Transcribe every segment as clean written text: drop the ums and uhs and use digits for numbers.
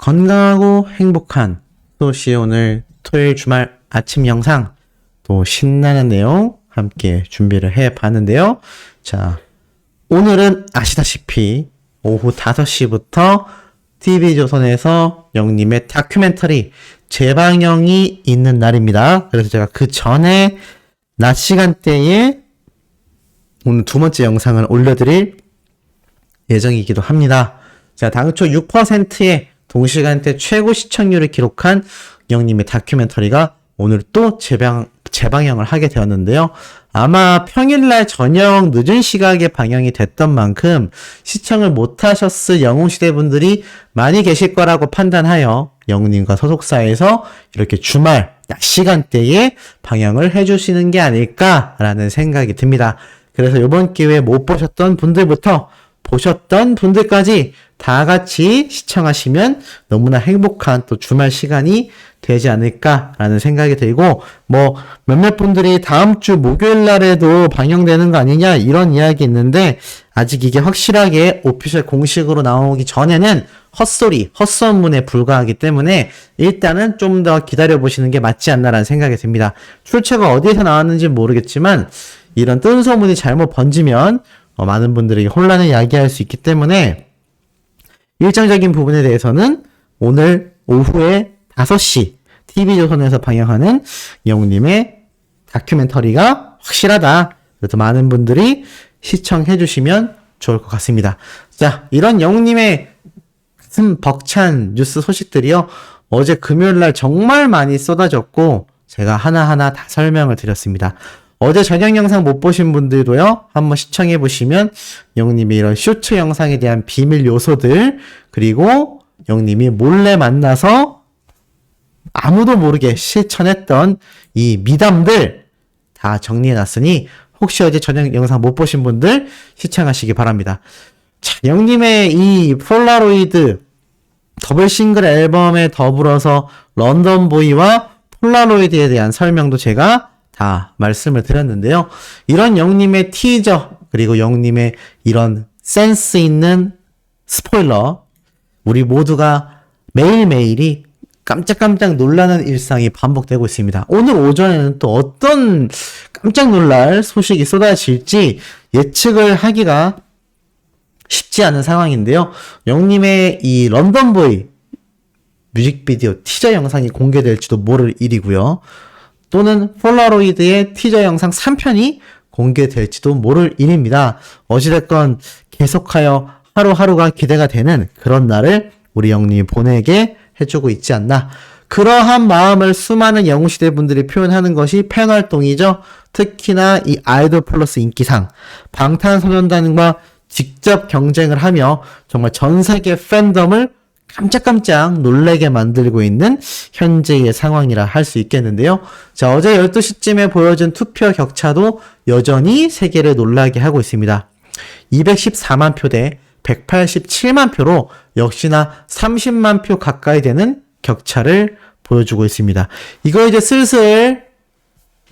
건강하고 행복한 소시 오늘 토요일 주말 아침 영상 또 신나는 내용 함께 준비를 해 봤는데요. 자, 오늘은 아시다시피 오후 5시부터 TV조선에서 영님의 다큐멘터리 재방영이 있는 날입니다. 그래서 제가 그 전에 낮 시간대에 오늘 두 번째 영상을 올려드릴 예정이기도 합니다. 자, 당초 6%의 동시간대 최고 시청률을 기록한 영님의 다큐멘터리가 오늘 또 재방영을 하게 되었는데요. 아마 평일날 저녁 늦은 시각에 방영이 됐던 만큼 시청을 못하셨을 영웅시대 분들이 많이 계실 거라고 판단하여 영웅님과 소속사에서 이렇게 주말 낮 시간대에 방영을 해주시는 게 아닐까라는 생각이 듭니다. 그래서 이번 기회에 못 보셨던 분들부터 보셨던 분들까지 다 같이 시청하시면 너무나 행복한 또 주말 시간이 되지 않을까라는 생각이 들고, 몇몇 분들이 다음 주 목요일 날에도 방영되는 거 아니냐 이런 이야기 있는데, 아직 이게 확실하게 오피셜 공식으로 나오기 전에는 헛소리, 헛소문에 불과하기 때문에 일단은 좀 더 기다려보시는 게 맞지 않나라는 생각이 듭니다. 출처가 어디에서 나왔는지 모르겠지만 이런 뜬 소문이 잘못 번지면 많은 분들에게 혼란을 야기할 수 있기 때문에 일정적인 부분에 대해서는 오늘 오후에 5시 TV조선에서 방영하는 영웅님의 다큐멘터리가 확실하다. 그래서 많은 분들이 시청해 주시면 좋을 것 같습니다. 자, 이런 영웅님의 가슴 벅찬 뉴스 소식들이요, 어제 금요일날 정말 많이 쏟아졌고 제가 하나하나 다 설명을 드렸습니다. 어제 저녁 영상 못 보신 분들도요, 한번 시청해 보시면 영님이 이런 쇼츠 영상에 대한 비밀 요소들, 그리고 영님이 몰래 만나서 아무도 모르게 실천했던 이 미담들 다 정리해 놨으니 혹시 어제 저녁 영상 못 보신 분들 시청하시기 바랍니다. 자, 영님의 이 폴라로이드 더블 싱글 앨범에 더불어서 런던보이와 폴라로이드에 대한 설명도 제가 다 말씀을 드렸는데요. 이런 영님의 티저, 그리고 영님의 이런 센스 있는 스포일러, 우리 모두가 매일매일이 깜짝깜짝 놀라는 일상이 반복되고 있습니다. 오늘 오전에는 또 어떤 깜짝 놀랄 소식이 쏟아질지 예측을 하기가 쉽지 않은 상황인데요. 영님의 이 런던보이 뮤직비디오 티저 영상이 공개될지도 모를 일이고요. 또는 폴라로이드의 티저 영상 3편이 공개될지도 모를 일입니다. 어찌됐건 계속하여 하루하루가 기대가 되는 그런 날을 우리 영님이 보내게 해주고 있지 않나. 그러한 마음을 수많은 영웅시대 분들이 표현하는 것이 팬활동이죠. 특히나 이 아이돌 플러스 인기상, 방탄소년단과 직접 경쟁을 하며 정말 전 세계 팬덤을 깜짝깜짝 놀라게 만들고 있는 현재의 상황이라 할 수 있겠는데요. 자, 어제 12시쯤에 보여준 투표 격차도 여전히 세계를 놀라게 하고 있습니다. 214만 표 대 187만 표로 역시나 30만 표 가까이 되는 격차를 보여주고 있습니다. 이거 이제 슬슬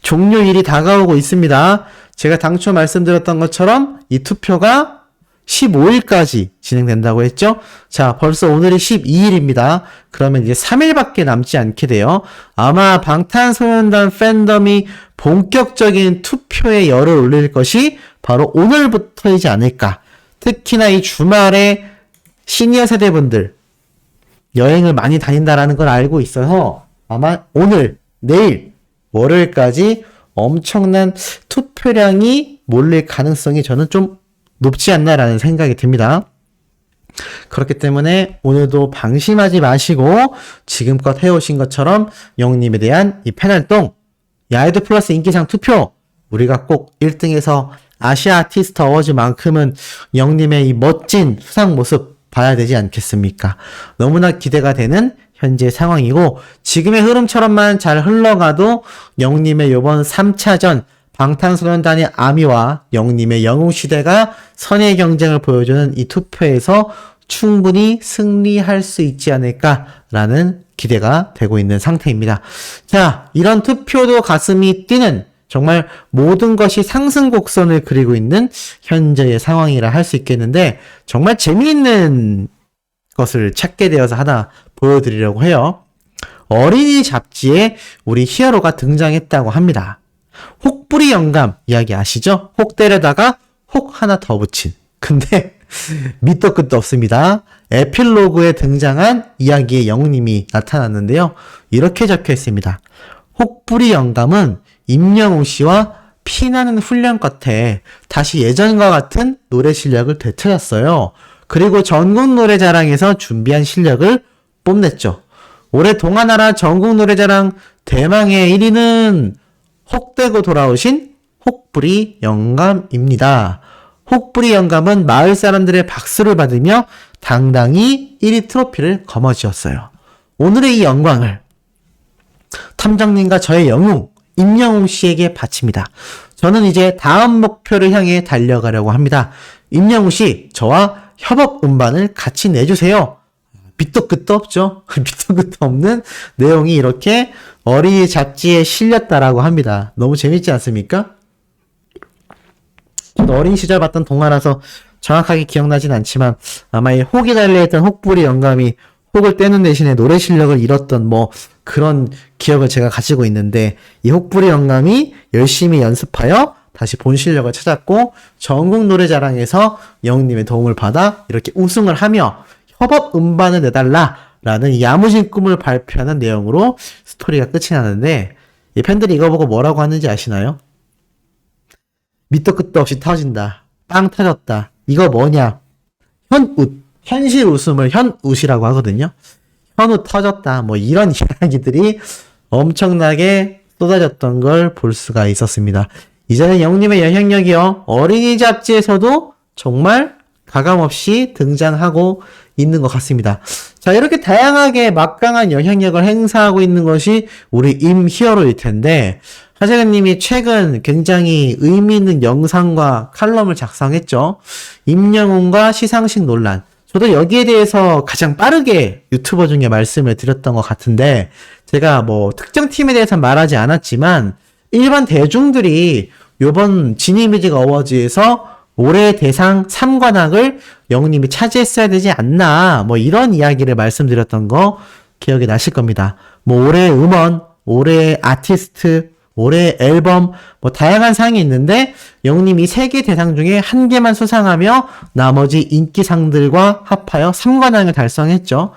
종료일이 다가오고 있습니다. 제가 당초 말씀드렸던 것처럼 이 투표가 15일까지 진행된다고 했죠? 자, 벌써 오늘이 12일입니다. 그러면 이제 3일밖에 남지 않게 돼요. 아마 방탄소년단 팬덤이 본격적인 투표에 열을 올릴 것이 바로 오늘부터이지 않을까. 특히나 이 주말에 시니어 세대분들 여행을 많이 다닌다라는 걸 알고 있어서 아마 오늘, 내일, 월요일까지 엄청난 투표량이 몰릴 가능성이 저는 좀 높지 않나라는 생각이 듭니다. 그렇기 때문에 오늘도 방심하지 마시고 지금껏 해오신 것처럼 영웅님에 대한 이 팬활동, 이 아이돌 플러스 인기상 투표, 우리가 꼭 1등에서 아시아 아티스트 어워즈만큼은 영웅님의 이 멋진 수상 모습 봐야 되지 않겠습니까? 너무나 기대가 되는 현재 상황이고, 지금의 흐름처럼만 잘 흘러가도 영웅님의 이번 3차전 방탄소년단의 아미와 영웅님의 영웅시대가 선의 경쟁을 보여주는 이 투표에서 충분히 승리할 수 있지 않을까라는 기대가 되고 있는 상태입니다. 자, 이런 투표도 가슴이 뛰는 정말 모든 것이 상승 곡선을 그리고 있는 현재의 상황이라 할 수 있겠는데, 정말 재미있는 것을 찾게 되어서 하나 보여드리려고 해요. 어린이 잡지에 우리 히어로가 등장했다고 합니다. 혹부리 영감 이야기 아시죠? 혹대려다가 혹 하나 더 붙인. 근데 밑도 끝도 없습니다. 에필로그에 등장한 이야기의 영웅님이 나타났는데요. 이렇게 적혀 있습니다. 혹부리 영감은 임영웅 씨와 피나는 훈련 끝에 다시 예전과 같은 노래 실력을 되찾았어요. 그리고 전국 노래자랑에서 준비한 실력을 뽐냈죠. 올해 동아나라 전국 노래자랑 대망의 1위는 혹되고 돌아오신 혹부리 영감입니다. 혹부리 영감은 마을 사람들의 박수를 받으며 당당히 1위 트로피를 거머쥐었어요. 오늘의 이 영광을 탐정님과 저의 영웅 임영웅 씨에게 바칩니다. 저는 이제 다음 목표를 향해 달려가려고 합니다. 임영웅 씨, 저와 협업 음반을 같이 내주세요. 밑도 끝도 없죠. 밑도 끝도 없는 내용이 이렇게 어린이 잡지에 실렸다라고 합니다. 너무 재밌지 않습니까? 어린 시절 봤던 동화라서 정확하게 기억나진 않지만 아마 이 혹이 달려있던 혹부리 영감이 혹을 떼는 대신에 노래 실력을 잃었던 뭐 그런 기억을 제가 가지고 있는데, 이 혹부리 영감이 열심히 연습하여 다시 본 실력을 찾았고 전국 노래자랑에서 영웅님의 도움을 받아 이렇게 우승을 하며 협업 음반을 내달라라는 야무진 꿈을 발표하는 내용으로 스토리가 끝이 나는데, 이 팬들이 이거 보고 뭐라고 하는지 아시나요? 밑도 끝도 없이 터진다. 빵 터졌다. 이거 뭐냐? 현웃. 현실 웃음을 현웃이라고 하거든요. 현웃 터졌다. 뭐 이런 이야기들이 엄청나게 쏟아졌던 걸 볼 수가 있었습니다. 이제는 영웅님의 영향력이요. 어린이 잡지에서도 정말 가감없이 등장하고 있는 것 같습니다. 자, 이렇게 다양하게 막강한 영향력을 행사하고 있는 것이 우리 임히어로일 텐데, 하재근님이 최근 굉장히 의미 있는 영상과 칼럼을 작성했죠. 임영웅과 시상식 논란. 저도 여기에 대해서 가장 빠르게 유튜버 중에 말씀을 드렸던 것 같은데, 제가 뭐 특정 팀에 대해서는 말하지 않았지만 일반 대중들이 요번 지니뮤직 어워즈에서 올해 대상 3관왕을 영웅님이 차지했어야 되지 않나, 뭐 이런 이야기를 말씀드렸던 거 기억이 나실 겁니다. 뭐 올해 음원, 올해 아티스트, 올해 앨범, 뭐 다양한 상이 있는데 영웅님이 3개 대상 중에 1개만 수상하며 나머지 인기상들과 합하여 3관왕을 달성했죠.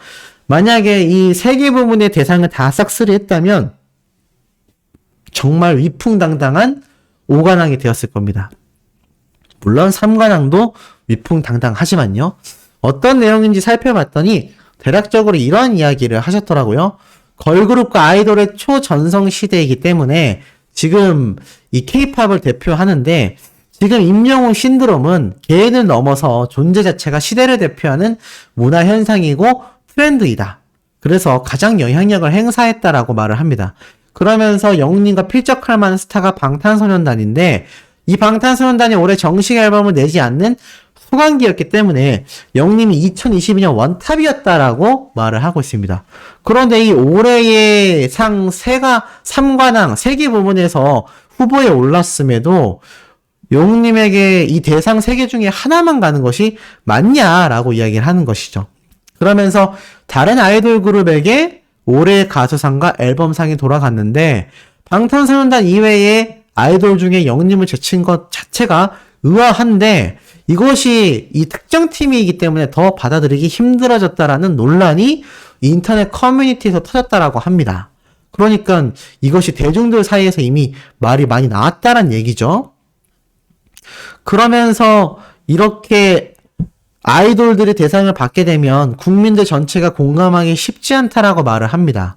만약에 이 3개 부문의 대상을 다 싹쓸이 했다면 정말 위풍당당한 5관왕이 되었을 겁니다. 물론 3관왕도 위풍당당하지만요. 어떤 내용인지 살펴봤더니 대략적으로 이런 이야기를 하셨더라고요. 걸그룹과 아이돌의 초전성 시대이기 때문에 지금 이 K-팝을 대표하는데, 지금 임영웅 신드롬은 개인을 넘어서 존재 자체가 시대를 대표하는 문화 현상이고 트렌드이다. 그래서 가장 영향력을 행사했다라고 말을 합니다. 그러면서 영웅님과 필적할 만한 스타가 방탄소년단인데, 이 방탄소년단이 올해 정식 앨범을 내지 않는 소강기였기 때문에 영웅님이 2022년 원탑이었다라고 말을 하고 있습니다. 그런데 이 올해의 상 3관왕 3개 부문에서 후보에 올랐음에도 영웅님에게 이 대상 3개 중에 하나만 가는 것이 맞냐라고 이야기를 하는 것이죠. 그러면서 다른 아이돌 그룹에게 올해 가수상과 앨범상이 돌아갔는데, 방탄소년단 이외의 아이돌 중에 영웅님을 제친 것 자체가 의아한데, 이것이 이 특정 팀이기 때문에 더 받아들이기 힘들어졌다라는 논란이 인터넷 커뮤니티에서 터졌다라고 합니다. 그러니까 이것이 대중들 사이에서 이미 말이 많이 나왔다란 얘기죠. 그러면서 이렇게 아이돌들이 대상을 받게 되면 국민들 전체가 공감하기 쉽지 않다라고 말을 합니다.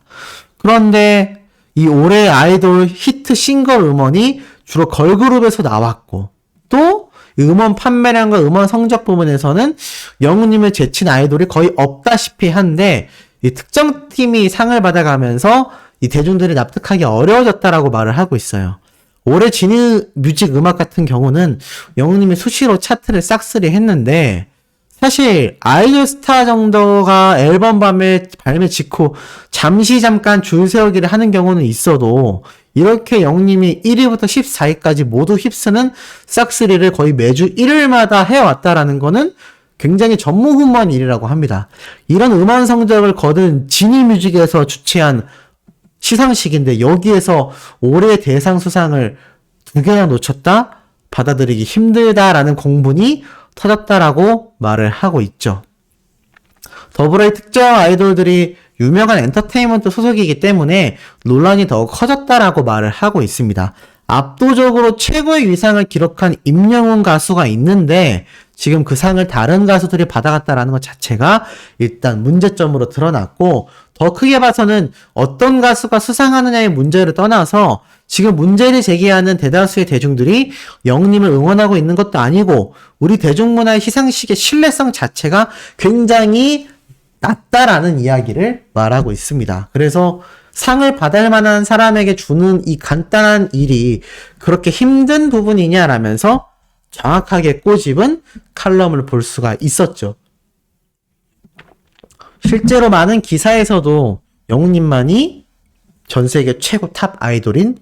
그런데 이 올해 아이돌 히트 싱글 음원이 주로 걸그룹에서 나왔고, 또 음원 판매량과 음원 성적 부분에서는 영웅님을 제친 아이돌이 거의 없다시피 한데, 이 특정 팀이 상을 받아가면서 이 대중들이 납득하기 어려워졌다라고 말을 하고 있어요. 올해 지니뮤직 음악 같은 경우는 영웅님이 수시로 차트를 싹쓸이 했는데, 사실 아이돌 스타 정도가 앨범 발매 직후 잠깐 줄 세우기를 하는 경우는 있어도, 이렇게 영웅님이 1위부터 14위까지 모두 휩쓰는 싹쓸이를 거의 매주 일요일마다 해왔다라는 거는 굉장히 전무후무한 일이라고 합니다. 이런 음원 성적을 거둔 지니뮤직에서 주최한 시상식인데 여기에서 올해 대상 수상을 2개나 놓쳤다? 받아들이기 힘들다라는 공분이 터졌다라고 말을 하고 있죠. 더불어 이 특정 아이돌들이 유명한 엔터테인먼트 소속이기 때문에 논란이 더 커졌다라고 말을 하고 있습니다. 압도적으로 최고의 위상을 기록한 임영웅 가수가 있는데 지금 그 상을 다른 가수들이 받아갔다라는 것 자체가 일단 문제점으로 드러났고, 더 크게 봐서는 어떤 가수가 수상하느냐의 문제를 떠나서 지금 문제를 제기하는 대다수의 대중들이 영웅님을 응원하고 있는 것도 아니고 우리 대중문화의 시상식의 신뢰성 자체가 굉장히 낮다라는 이야기를 말하고 있습니다. 그래서 상을 받을 만한 사람에게 주는 이 간단한 일이 그렇게 힘든 부분이냐라면서 정확하게 꼬집은 칼럼을 볼 수가 있었죠. 실제로 많은 기사에서도 영웅님만이 전 세계 최고 탑 아이돌인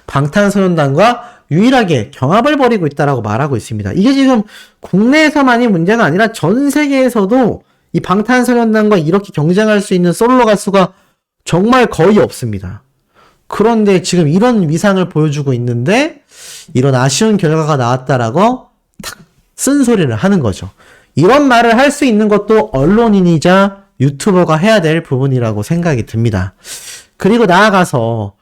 방탄소년단과 유일하게 경합을 벌이고 있다라고 말하고 있습니다. 이게 지금 국내에서만이 문제가 아니라 전 세계에서도 이 방탄소년단과 이렇게 경쟁할 수 있는 솔로 가수가 정말 거의 없습니다. 그런데 지금 이런 위상을 보여주고 있는데 이런 아쉬운 결과가 나왔다라고 탁 쓴소리를 하는 거죠. 이런 말을 할 수 있는 것도 언론인이자 유튜버가 해야 될 부분이라고 생각이 듭니다. 그리고 나아가서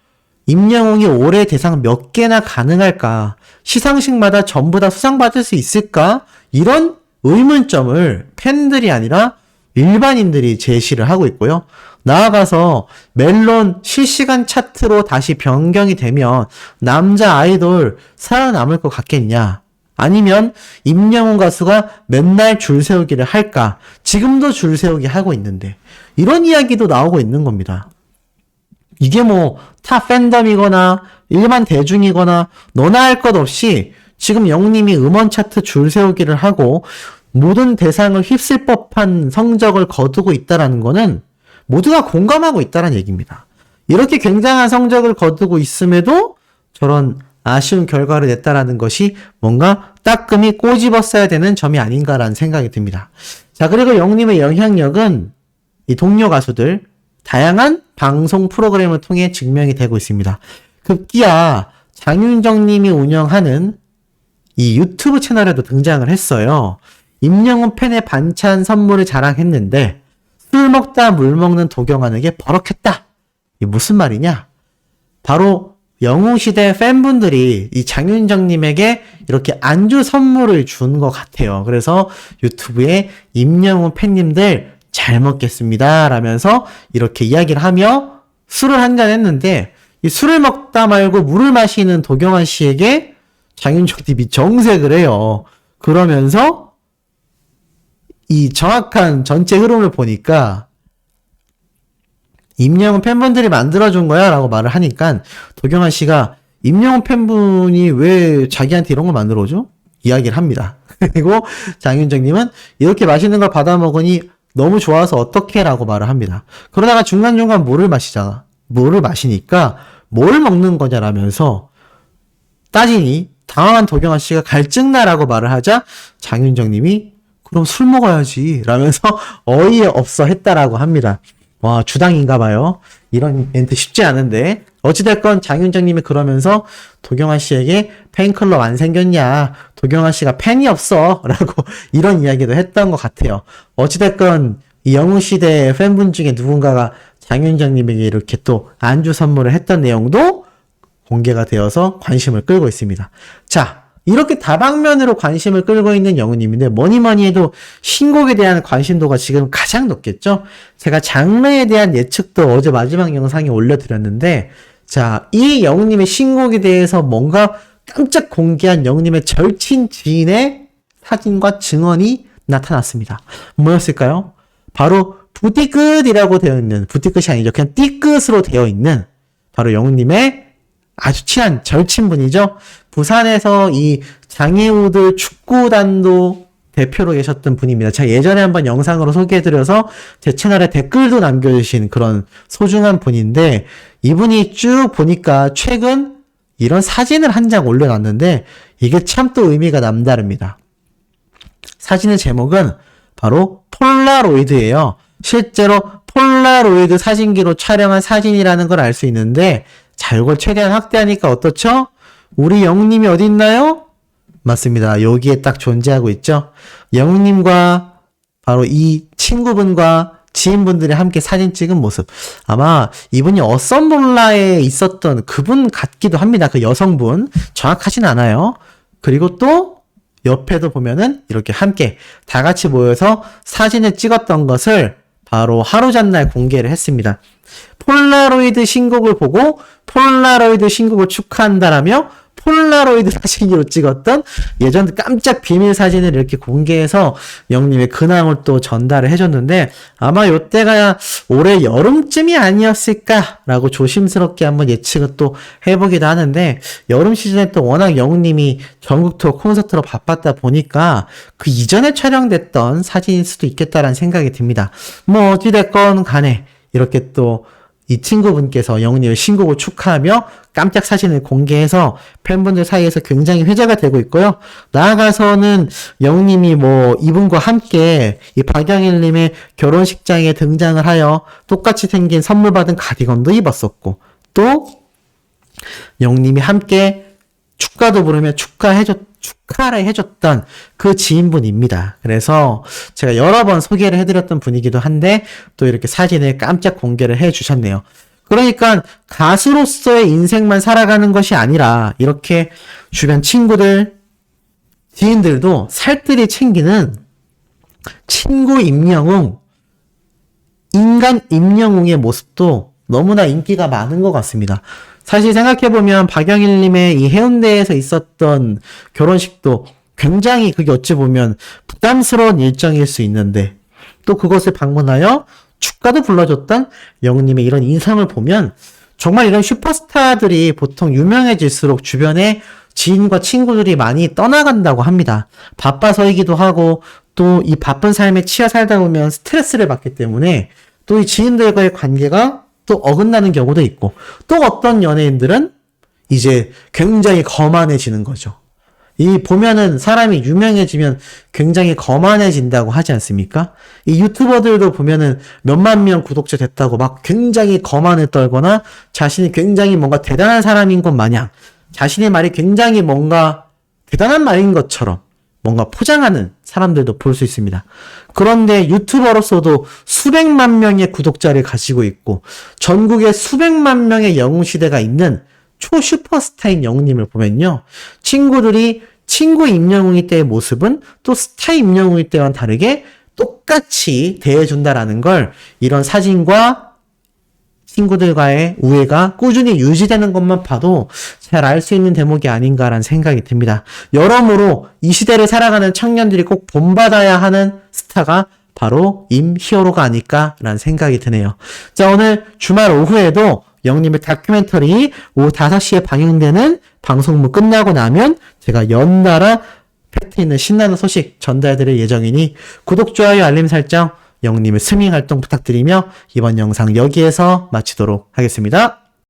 임영웅이 올해 대상 몇 개나 가능할까? 시상식마다 전부 다 수상받을 수 있을까? 이런 의문점을 팬들이 아니라 일반인들이 제시를 하고 있고요. 나아가서 멜론 실시간 차트로 다시 변경이 되면 남자 아이돌 살아남을 것 같겠냐? 아니면 임영웅 가수가 맨날 줄 세우기를 할까? 지금도 줄 세우기 하고 있는데 이런 이야기도 나오고 있는 겁니다. 이게 뭐 타 팬덤이거나 일반 대중이거나 너나 할 것 없이 지금 영웅님이 음원 차트 줄 세우기를 하고 모든 대상을 휩쓸 법한 성적을 거두고 있다라는 거는 모두가 공감하고 있다는 얘기입니다. 이렇게 굉장한 성적을 거두고 있음에도 저런 아쉬운 결과를 냈다라는 것이 뭔가 따끔히 꼬집었어야 되는 점이 아닌가라는 생각이 듭니다. 자, 그리고 영웅님의 영향력은 이 동료 가수들 다양한 방송 프로그램을 통해 증명이 되고 있습니다. 급기야 장윤정 님이 운영하는 이 유튜브 채널에도 등장을 했어요. 임영웅 팬의 반찬 선물을 자랑했는데 술 먹다 물 먹는 도경환에게 버럭했다. 이게 무슨 말이냐? 바로 영웅시대 팬분들이 이 장윤정님에게 이렇게 안주 선물을 준 것 같아요. 그래서 유튜브에 임영웅 팬님들 잘 먹겠습니다 라면서 이렇게 이야기를 하며 술을 한잔 했는데 이 술을 먹다 말고 물을 마시는 도경환 씨에게 장윤정님이 정색을 해요. 그러면서 이 정확한 전체 흐름을 보니까 임영웅 팬분들이 만들어준 거야 라고 말을 하니까 도경환 씨가 임영웅 팬분이 왜 자기한테 이런 걸 만들어줘? 이야기를 합니다. 그리고 장윤정님은 이렇게 맛있는 걸 받아 먹으니 너무 좋아서 어떡해 라고 말을 합니다. 그러다가 중간중간 물을 마시니까 뭘 먹는 거냐라면서 따지니 당황한 도경환 씨가 갈증나라고 말을 하자 장윤정님이 그럼 술 먹어야지 라면서 어이없어 했다라고 합니다. 와, 주당인가 봐요. 이런 멘트 쉽지 않은데 어찌됐건 장윤정님이 그러면서 도경환 씨에게 팬클럽 안 생겼냐, 도경환 씨가 팬이 없어 라고 이런 이야기도 했던 것 같아요. 어찌됐건 이 영웅시대 팬분 중에 누군가가 장윤정님에게 이렇게 또 안주 선물을 했던 내용도 공개가 되어서 관심을 끌고 있습니다. 자, 이렇게 다방면으로 관심을 끌고 있는 영웅님인데 뭐니뭐니 해도 신곡에 대한 관심도가 지금 가장 높겠죠? 제가 장르에 대한 예측도 어제 마지막 영상에 올려드렸는데, 자, 이 영웅님의 신곡에 대해서 뭔가 깜짝 공개한 영웅님의 절친 지인의 사진과 증언이 나타났습니다. 뭐였을까요? 바로 부티끝이라고 되어 있는, 부티끝이 아니죠. 그냥 띠끝으로 되어 있는 바로 영웅님의 아주 친한 절친분이죠. 부산에서 이 장애우들 축구단도 대표로 계셨던 분입니다. 제가 예전에 한번 영상으로 소개해드려서 제 채널에 댓글도 남겨주신 그런 소중한 분인데, 이분이 쭉 보니까 최근 이런 사진을 한 장 올려놨는데 이게 참 또 의미가 남다릅니다. 사진의 제목은 바로 폴라로이드예요. 실제로 폴라로이드 사진기로 촬영한 사진이라는 걸 알 수 있는데, 자, 이걸 최대한 확대하니까 어떻죠? 우리 영웅님이 어디 있나요? 맞습니다. 여기에 딱 존재하고 있죠. 영웅님과 바로 이 친구분과 지인분들이 함께 사진 찍은 모습. 아마 이분이 어썸블라에 있었던 그분 같기도 합니다. 그 여성분. 정확하진 않아요. 그리고 또 옆에도 보면은 이렇게 함께 다 같이 모여서 사진을 찍었던 것을 바로 하루 전날 공개를 했습니다. 폴라로이드 신곡을 보고 폴라로이드 신곡을 축하한다라며 폴라로이드 사진기로 찍었던 예전 깜짝 비밀 사진을 이렇게 공개해서 영님의 근황을 또 전달을 해줬는데, 아마 요때가 올해 여름쯤이 아니었을까라고 조심스럽게 한번 예측을 또 해보기도 하는데, 여름 시즌에 또 워낙 영님이 전국 투어 콘서트로 바빴다 보니까 그 이전에 촬영됐던 사진일 수도 있겠다라는 생각이 듭니다. 뭐 어찌됐건 간에 이렇게 또 이 친구분께서 영님의 신곡을 축하하며 깜짝 사진을 공개해서 팬분들 사이에서 굉장히 회자가 되고 있고요. 나아가서는 영님이 뭐 이분과 함께 이 박영일님의 결혼식장에 등장을 하여 똑같이 생긴 선물 받은 가디건도 입었었고, 또 영님이 함께 축가도 부르며 축하를 해줬던 그 지인분입니다. 그래서 제가 여러 번 소개를 해드렸던 분이기도 한데 또 이렇게 사진을 깜짝 공개를 해주셨네요. 그러니까 가수로서의 인생만 살아가는 것이 아니라 이렇게 주변 친구들, 지인들도 살뜰히 챙기는 친구 임영웅, 인간 임영웅의 모습도 너무나 인기가 많은 것 같습니다. 사실 생각해보면 박영일님의 이 해운대에서 있었던 결혼식도 굉장히 그게 어찌 보면 부담스러운 일정일 수 있는데, 또 그것을 방문하여 축가도 불러줬던 영웅님의 이런 인상을 보면 정말 이런 슈퍼스타들이 보통 유명해질수록 주변에 지인과 친구들이 많이 떠나간다고 합니다. 바빠서이기도 하고 또 이 바쁜 삶에 치여 살다 보면 스트레스를 받기 때문에 또 이 지인들과의 관계가 또 어긋나는 경우도 있고, 또 어떤 연예인들은 이제 굉장히 거만해지는 거죠. 이 보면은 사람이 유명해지면 굉장히 거만해진다고 하지 않습니까? 이 유튜버들도 보면은 몇만 명 구독자 됐다고 막 굉장히 거만을 떨거나 자신이 굉장히 뭔가 대단한 사람인 것 마냥 자신의 말이 굉장히 뭔가 대단한 말인 것처럼 뭔가 포장하는 사람들도 볼 수 있습니다. 그런데 유튜버로서도 수백만 명의 구독자를 가지고 있고 전국에 수백만 명의 영웅시대가 있는 초슈퍼스타인 영웅님을 보면요, 친구들이 친구 임영웅이 때의 모습은 또 스타 임영웅이 때와는 다르게 똑같이 대해준다라는 걸 이런 사진과 친구들과의 우애가 꾸준히 유지되는 것만 봐도 잘 알 수 있는 대목이 아닌가라는 생각이 듭니다. 여러모로 이 시대를 살아가는 청년들이 꼭 본받아야 하는 스타가 바로 임히어로가 아닐까라는 생각이 드네요. 자, 오늘 주말 오후에도 영님의 다큐멘터리 오후 5시에 방영되는 방송부 끝나고 나면 제가 연달아 팩트 있는 신나는 소식 전달드릴 예정이니 구독, 좋아요, 알림 설정, 영님의 스밍 활동 부탁드리며 이번 영상 여기에서 마치도록 하겠습니다.